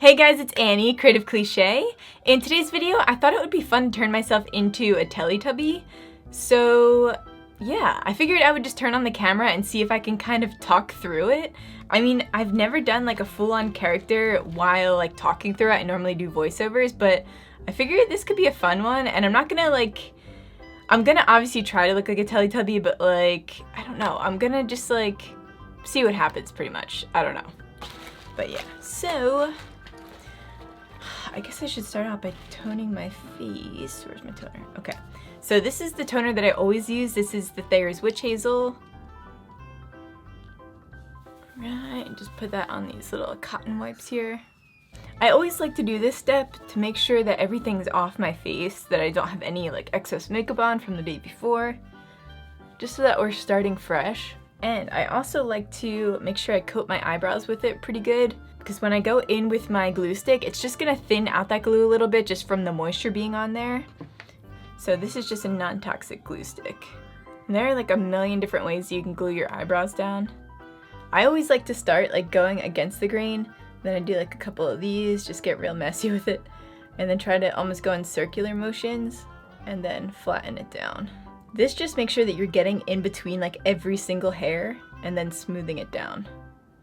Hey guys, it's Annie, Creative.Cliche. In today's video, I thought it would be fun to turn myself into a Teletubby. So yeah, I figured I would just turn on the camera and see if I can kind of talk through it. I mean, I've never done like a full-on character while like talking through it. I normally do voiceovers, but I figured this could be a fun one, and I'm gonna obviously try to look like a Teletubby, but like, I don't know. I'm gonna just like see what happens pretty much. I don't know. But yeah, so I guess I should start out by toning my face. Where's my toner? Okay. So this is the toner that I always use. This is the Thayer's Witch Hazel. Right, just put that on these little cotton wipes here. I always like to do this step to make sure that everything's off my face, that I don't have any like excess makeup on from the day before, just so that we're starting fresh. And I also like to make sure I coat my eyebrows with it pretty good, because when I go in with my glue stick, it's just gonna thin out that glue a little bit just from the moisture being on there. So this is just a non-toxic glue stick. And there are like a million different ways you can glue your eyebrows down. I always like to start like going against the grain, then I do like a couple of these, just get real messy with it, and then try to almost go in circular motions and then flatten it down. This just makes sure that you're getting in between like every single hair and then smoothing it down.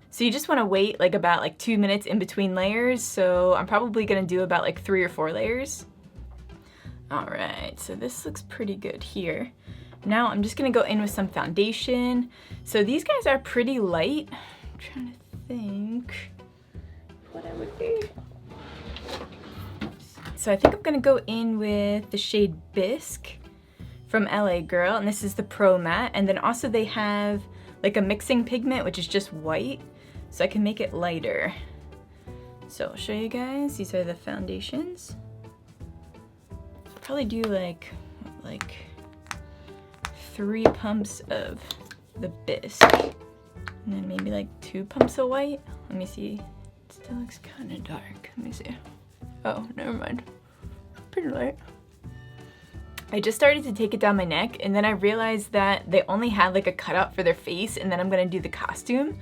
So you just want to wait like about like 2 minutes in between layers, so I'm probably gonna do about like 3 or 4 layers. Alright, so this looks pretty good here. Now I'm just gonna go in with some foundation. So these guys are pretty light. I'm trying to think what I would do. So I think I'm gonna go in with the shade Bisque from LA Girl, and this is the Pro Matte, and then also they have like a mixing pigment which is just white, so I can make it lighter. So I'll show you guys, these are the foundations. I'll probably do like 3 pumps of the Bisque, and then maybe like 2 pumps of white. Let me see, it still looks kind of dark. Let me see. Oh, never mind, pretty light. I just started to take it down my neck, and then I realized that they only had like a cutout for their face, and then I'm gonna do the costume.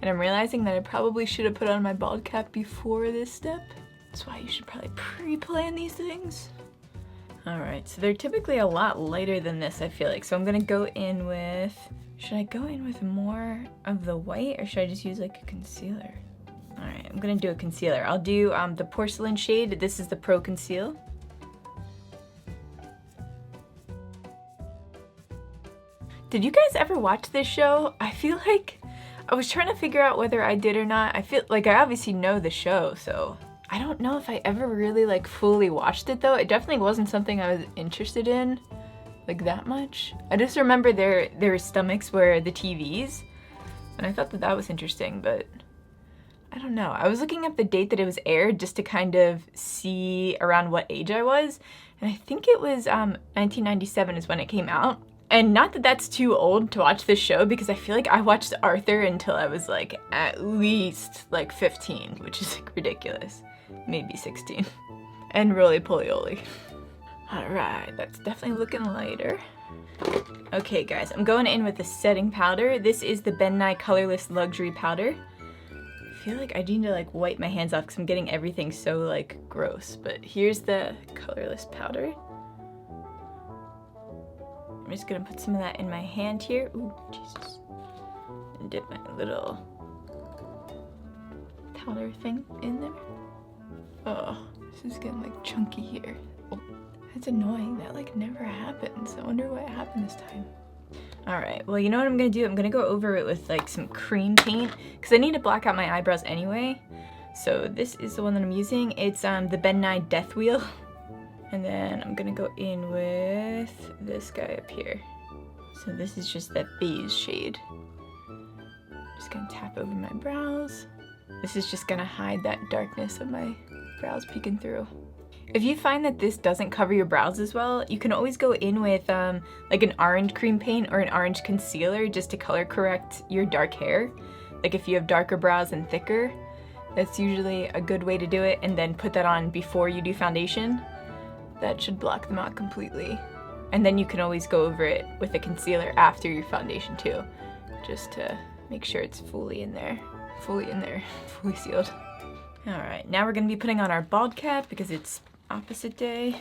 And I'm realizing that I probably should have put on my bald cap before this step. That's why you should probably pre-plan these things. Alright, so they're typically a lot lighter than this, I feel like. So I'm gonna go in with, should I go in with more of the white, or should I just use like a concealer? Alright, I'm gonna do a concealer. I'll do the porcelain shade. This is the Pro Conceal. Did you guys ever watch this show? I feel like I was trying to figure out whether I did or not. I feel like I obviously know the show, so I don't know if I ever really like fully watched it though. It definitely wasn't something I was interested in like that much. I just remember their stomachs were the TVs, and I thought that that was interesting, but I don't know. I was looking up the date that it was aired just to kind of see around what age I was, and I think it was 1997 is when it came out. And not that that's too old to watch this show, because I feel like I watched Arthur until I was like at least like 15, which is like ridiculous. Maybe 16. And Roly Poly Oly. Alright, that's definitely looking lighter. Okay guys, I'm going in with the setting powder. This is the Ben Nye Colorless Luxury Powder. I feel like I need to like wipe my hands off because I'm getting everything so like gross. But here's the colorless powder. I'm just gonna put some of that in my hand here. Ooh, Jesus. And dip my little powder thing in there. Oh, this is getting like chunky here. Oh, that's annoying. That like never happens. I wonder what happened this time. Alright, well you know what I'm gonna do? I'm gonna go over it with like some cream paint, because I need to black out my eyebrows anyway. So this is the one that I'm using. It's the Ben Nye Death Wheel. And then I'm gonna go in with this guy up here. So this is just that beige shade. Just gonna tap over my brows. This is just gonna hide that darkness of my brows peeking through. If you find that this doesn't cover your brows as well, you can always go in with like an orange cream paint or an orange concealer just to color correct your dark hair. Like if you have darker brows and thicker, that's usually a good way to do it, and then put that on before you do foundation. That should block them out completely. And then you can always go over it with a concealer after your foundation too, just to make sure it's fully in there, fully sealed. Alright, now we're going to be putting on our bald cap because it's opposite day.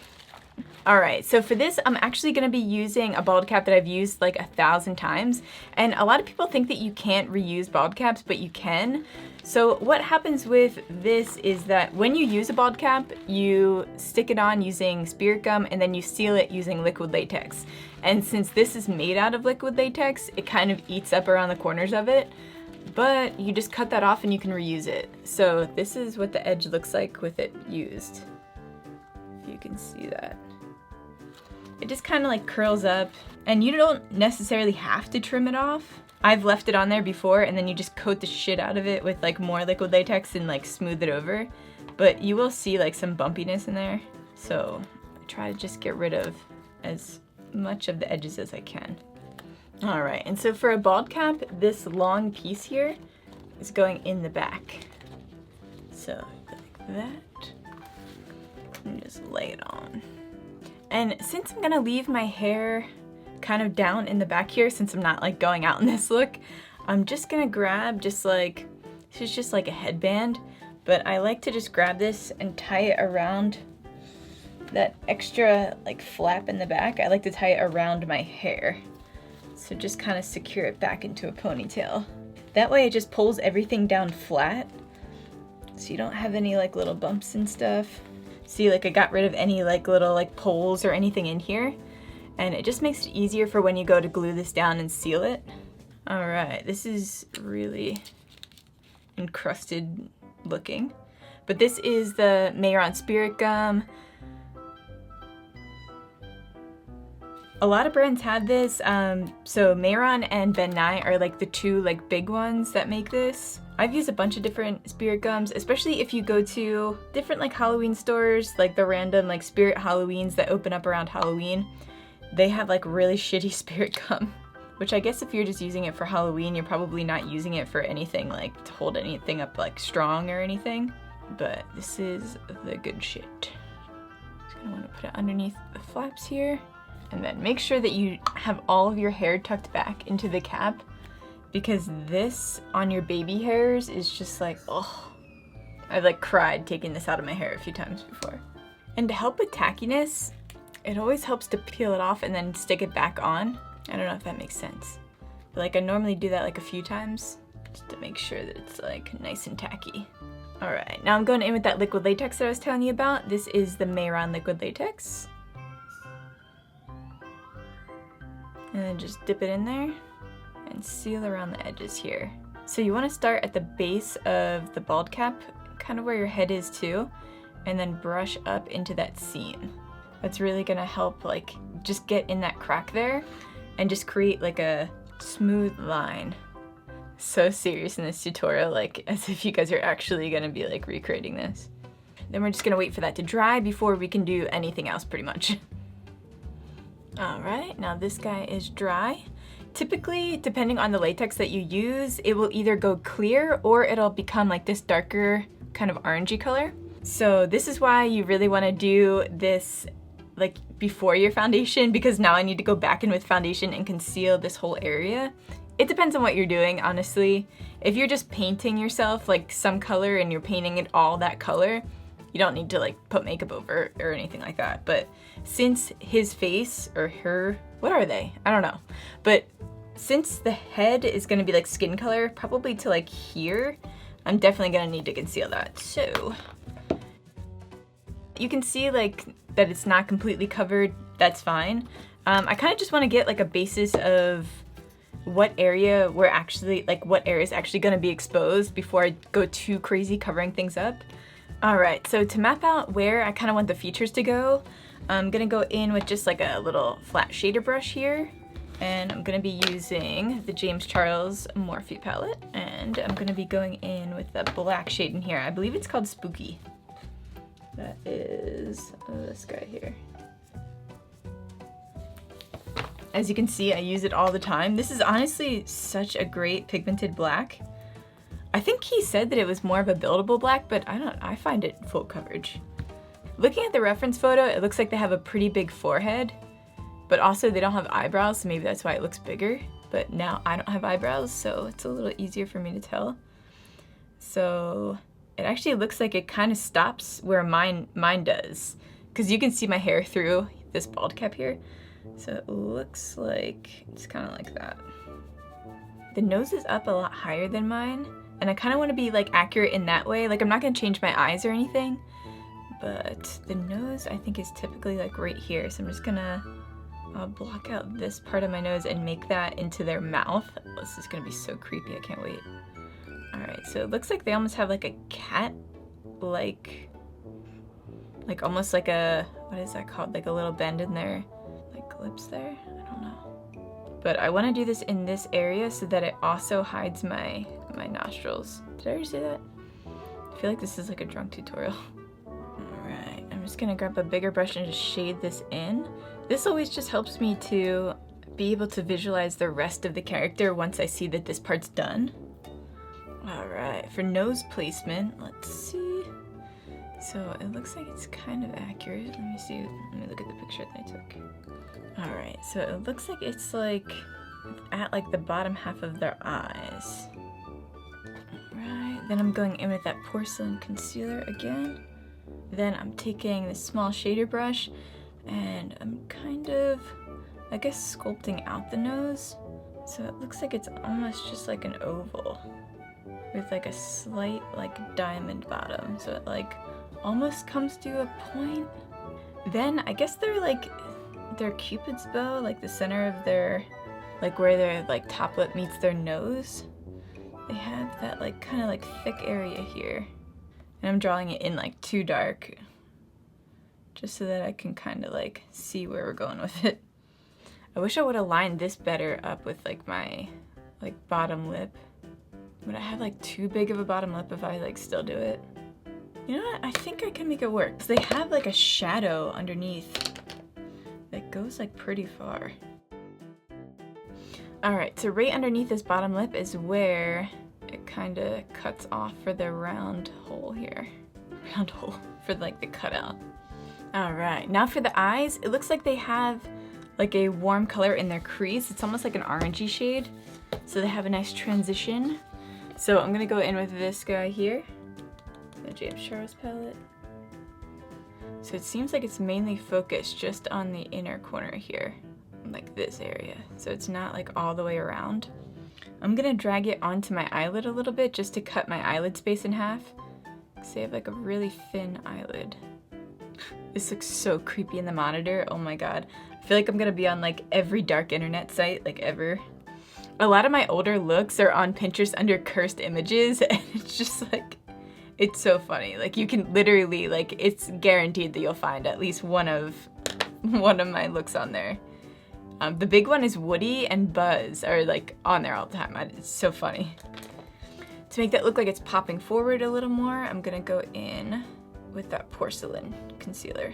Alright, so for this, I'm actually going to be using a bald cap that I've used like 1,000 times. And a lot of people think that you can't reuse bald caps, but you can. So what happens with this is that when you use a bald cap, you stick it on using spirit gum and then you seal it using liquid latex. And since this is made out of liquid latex, it kind of eats up around the corners of it. But you just cut that off and you can reuse it. So this is what the edge looks like with it used. If you can see that. It just kind of like curls up, and you don't necessarily have to trim it off. I've left it on there before, and then you just coat the shit out of it with like more liquid latex and like smooth it over. But you will see like some bumpiness in there. So I try to just get rid of as much of the edges as I can. All right, and so for a bald cap, this long piece here is going in the back. So like that, and just lay it on. And since I'm gonna leave my hair kind of down in the back here, since I'm not like going out in this look, I'm just gonna grab this is just like a headband, but I like to just grab this and tie it around that extra like flap in the back. I like to tie it around my hair. So just kind of secure it back into a ponytail. That way it just pulls everything down flat, so you don't have any like little bumps and stuff. See, like I got rid of any like little like poles or anything in here, and it just makes it easier for when you go to glue this down and seal it. All right, this is really encrusted looking, but this is the Mayron Spirit Gum. A lot of brands have this, so Mayron and Ben Nye are like the two like big ones that make this. I've used a bunch of different spirit gums, especially if you go to different like Halloween stores, like the random like spirit Halloweens that open up around Halloween. They have like really shitty spirit gum, which I guess if you're just using it for Halloween, you're probably not using it for anything like to hold anything up like strong or anything. But this is the good shit. Just gonna want to put it underneath the flaps here. And then make sure that you have all of your hair tucked back into the cap, because this on your baby hairs is just like, oh. I've like cried taking this out of my hair a few times before. And to help with tackiness, it always helps to peel it off and then stick it back on. I don't know if that makes sense. But like I normally do that like a few times just to make sure that it's like nice and tacky. All right, now I'm going in with that liquid latex that I was telling you about. This is the Mayron liquid latex. And then just dip it in there and seal around the edges here. So you want to start at the base of the bald cap, kind of where your head is too, and then brush up into that seam. That's really gonna help like just get in that crack there and just create like a smooth line. So serious in this tutorial, like as if you guys are actually gonna be like recreating this. Then we're just gonna wait for that to dry before we can do anything else pretty much. All right, now this guy is dry. Typically, depending on the latex that you use, it will either go clear or it'll become like this darker kind of orangey color. So this is why you really want to do this like before your foundation, because now I need to go back in with foundation and conceal this whole area. It depends on what you're doing, honestly. If you're just painting yourself like some color and you're painting it all that color, you don't need to like put makeup over it or anything like that. But since his face or her, what are they? I don't know. But since the head is gonna be like skin color, probably to like here, I'm definitely gonna need to conceal that. So you can see like that it's not completely covered, that's fine. I kind of just want to get like a basis of what area we're actually, like what area is actually gonna be exposed before I go too crazy covering things up. All right, so to map out where I kind of want the features to go, I'm gonna go in with just like a little flat shader brush here, and I'm gonna be using the James Charles Morphe palette, and I'm gonna be going in with the black shade in here. I believe it's called Spooky. That is this guy here. As you can see, I use it all the time. This is honestly such a great pigmented black. I think he said that it was more of a buildable black, but I find it full coverage. Looking at the reference photo, it looks like they have a pretty big forehead, but also they don't have eyebrows, so maybe that's why it looks bigger. But now I don't have eyebrows, so it's a little easier for me to tell. So it actually looks like it kind of stops where mine does. Because you can see my hair through this bald cap here. So it looks like it's kind of like that. The nose is up a lot higher than mine. And I kind of want to be like accurate in that way. Like I'm not going to change my eyes or anything. But the nose I think is typically like right here. So I'm just going to block out this part of my nose and make that into their mouth. This is going to be so creepy. I can't wait. Alright, so it looks like they almost have like a cat, like almost like a, what is that called? Like a little bend in their like lips there? I don't know. But I want to do this in this area so that it also hides my nostrils. Did I already say that? I feel like this is like a drunk tutorial. Alright, I'm just gonna grab a bigger brush and just shade this in. This always just helps me to be able to visualize the rest of the character once I see that this part's done. Alright, for nose placement, let's see. So it looks like it's kind of accurate. Let me see, let me look at the picture that I took. Alright, so it looks like it's like at like the bottom half of their eyes. Right, then I'm going in with that porcelain concealer again. Then I'm taking this small shader brush and I'm kind of, I guess, sculpting out the nose. So it looks like it's almost just like an oval with like a slight like diamond bottom. So it like almost comes to a point. Then I guess they're like their Cupid's bow, like the center of their, like where their like top lip meets their nose. They have that like kind of like thick area here. And I'm drawing it in like too dark just so that I can kind of like see where we're going with it. I wish I would have lined this better up with like my like bottom lip. Would I have like too big of a bottom lip if I like still do it? You know what? I think I can make it work. 'Cause they have like a shadow underneath that goes like pretty far. Alright, so right underneath this bottom lip is where it kind of cuts off for the round hole here. Round hole for like the cutout. Alright, now for the eyes, it looks like they have like a warm color in their crease. It's almost like an orangey shade. So they have a nice transition. So I'm gonna go in with this guy here, the James Charles palette. So it seems like it's mainly focused just on the inner corner here, like this area. So it's not like all the way around. I'm gonna drag it onto my eyelid a little bit just to cut my eyelid space in half. Because they have like a really thin eyelid. This looks so creepy in the monitor, oh my god. I feel like I'm gonna be on like every dark internet site, like ever. A lot of my older looks are on Pinterest under cursed images, and it's just like, it's so funny. Like you can literally, like, it's guaranteed that you'll find at least one of my looks on there. The big one is Woody and Buzz are like on there all the time. It's so funny. To make that look like it's popping forward a little more, I'm gonna go in with that porcelain concealer.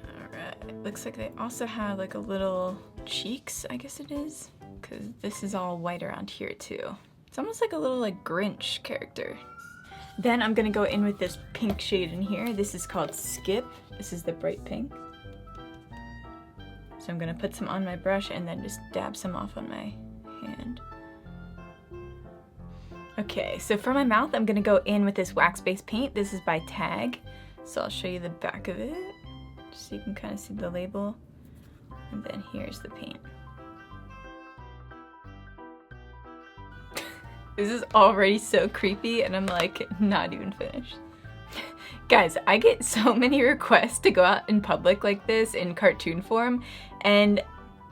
Alright, looks like they also have like a little cheeks, I guess it is. Because this is all white around here too. It's almost like a little like Grinch character. Then I'm gonna go in with this pink shade in here. This is called Skip. This is the bright pink. So I'm gonna put some on my brush and then just dab some off on my hand. Okay, so for my mouth, I'm gonna go in with this wax-based paint. This is by Tag. So I'll show you the back of it, just so you can kind of see the label. And then here's the paint. This is already so creepy and I'm like not even finished. Guys, I get so many requests to go out in public like this in cartoon form, and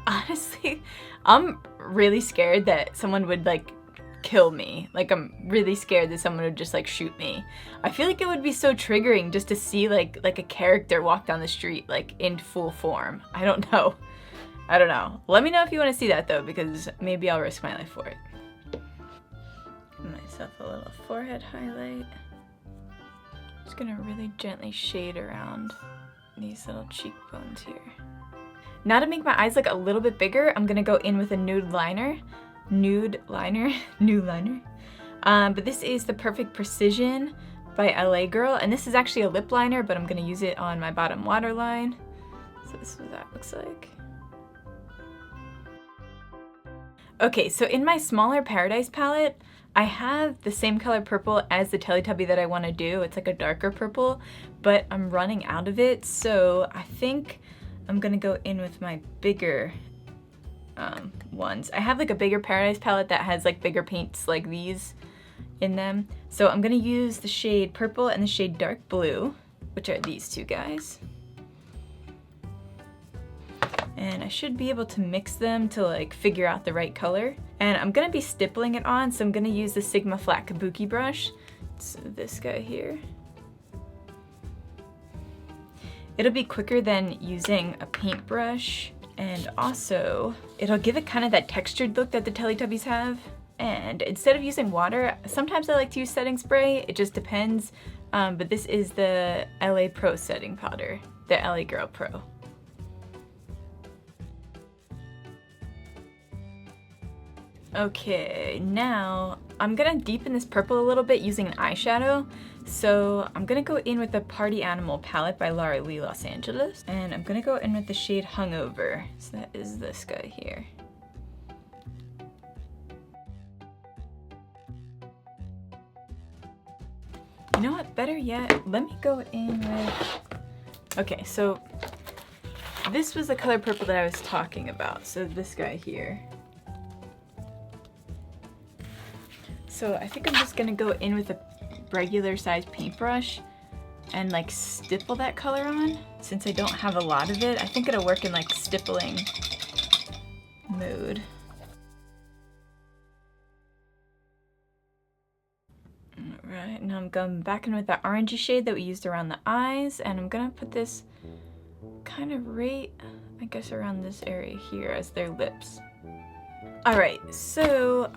honestly, I'm really scared that someone would like kill me. Like I'm really scared that someone would just like shoot me. I feel like it would be so triggering just to see like a character walk down the street like in full form. I don't know. Let me know if you want to see that though, because maybe I'll risk my life for it. Myself a little forehead highlight. Just gonna really gently shade around these little cheekbones here. Now to make my eyes look a little bit bigger, I'm gonna go in with a nude liner. But this is the Perfect Precision by LA Girl, and this is actually a lip liner, but I'm gonna use it on my bottom waterline. So this is what that looks like. Okay, so in my smaller Paradise palette, I have the same color purple as the Teletubby that I want to do. It's like a darker purple, but I'm running out of it, so I think I'm gonna go in with my bigger ones. I have like a bigger Paradise palette that has like bigger paints like these in them. So I'm gonna use the shade purple and the shade dark blue, which are these two guys. And I should be able to mix them to like figure out the right color. And I'm gonna be stippling it on, so I'm gonna use the Sigma Flat Kabuki brush. So this guy here. It'll be quicker than using a paintbrush, and also it'll give it kind of that textured look that the Teletubbies have. And instead of using water, sometimes I like to use setting spray, it just depends. But this is the LA Pro setting powder, the LA Girl Pro. Okay, now I'm gonna deepen this purple a little bit using an eyeshadow. So I'm gonna go in with the Party Animal palette by Lara Lee Los Angeles. And I'm gonna go in with the shade Hungover. So that is this guy here. You know what, better yet, let me go in with, okay, so this was the color purple that I was talking about. So this guy here. So I think I'm just gonna go in with a regular size paintbrush and like stipple that color on. Since I don't have a lot of it, I think it'll work in like stippling mode. Alright, now I'm going back in with that orangey shade that we used around the eyes, and I'm gonna put this kind of right, I guess, around this area here as their lips. Alright, so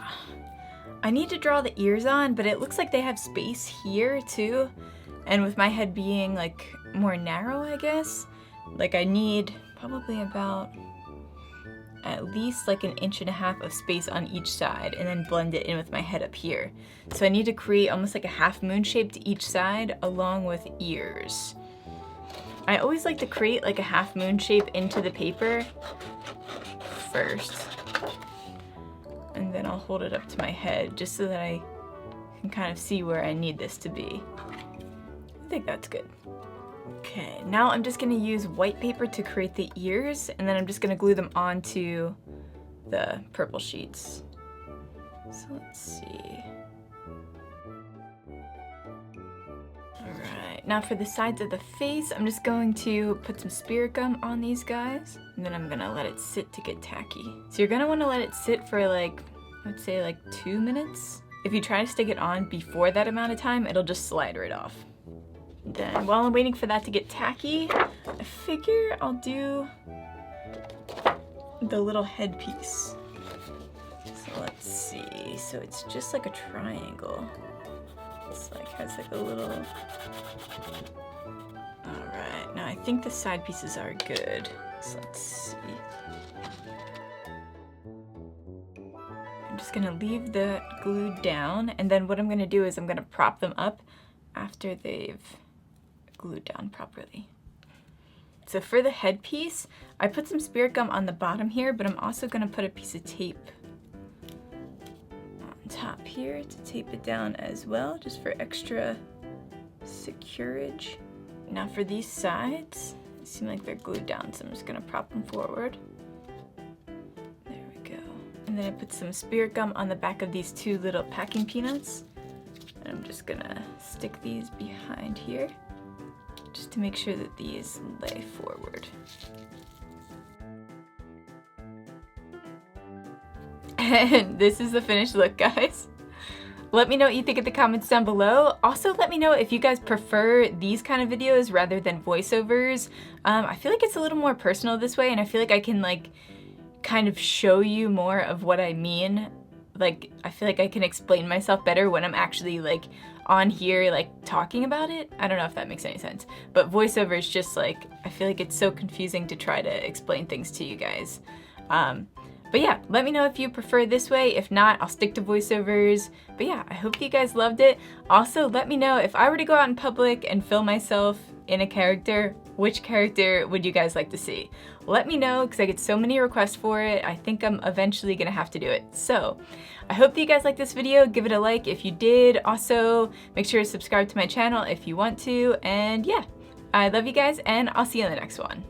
I need to draw the ears on, but it looks like they have space here too. And with my head being like more narrow, I guess, like I need probably about at least like 1.5 inches of space on each side, and then blend it in with my head up here. So I need to create almost like a half moon shape to each side along with ears. I always like to create like a half moon shape into the paper first. And then I'll hold it up to my head just so that I can kind of see where I need this to be. I think that's good. Okay, now I'm just gonna use white paper to create the ears, and then I'm just gonna glue them onto the purple sheets. So let's see. Alright, now for the sides of the face, I'm just going to put some spirit gum on these guys, and then I'm gonna let it sit to get tacky. So you're gonna wanna let it sit for like, I would say like 2 minutes. If you try to stick it on before that amount of time, it'll just slide right off. Then while I'm waiting for that to get tacky, I figure I'll do the little headpiece. So let's see, so it's just like a triangle. It's like, has like a little, all right, now I think the side pieces are good. So let's see. I'm just gonna leave the glue down, and then what I'm gonna do is I'm gonna prop them up after they've glued down properly. So for the headpiece, I put some spirit gum on the bottom here, but I'm also gonna put a piece of tape on top here to tape it down as well, just for extra securage. Now for these sides, they seem like they're glued down, so I'm just gonna prop them forward. There we go. And then I put some spirit gum on the back of these two little packing peanuts. And I'm just gonna stick these behind here, just to make sure that these lay forward. And this is the finished look, guys. Let me know what you think in the comments down below. Also, let me know if you guys prefer these kind of videos rather than voiceovers. I feel like it's a little more personal this way, and I feel like I can like kind of show you more of what I mean. Like, I feel like I can explain myself better when I'm actually like on here like talking about it. I don't know if that makes any sense, but voiceover is just like, I feel like it's so confusing to try to explain things to you guys. But yeah, let me know if you prefer this way. If not, I'll stick to voiceovers. But yeah, I hope you guys loved it. Also, let me know if I were to go out in public and film myself in a character, which character would you guys like to see? Let me know, because I get so many requests for it. I think I'm eventually gonna have to do it. So, I hope that you guys liked this video. Give it a like if you did. Also, make sure to subscribe to my channel if you want to. And yeah, I love you guys, and I'll see you in the next one.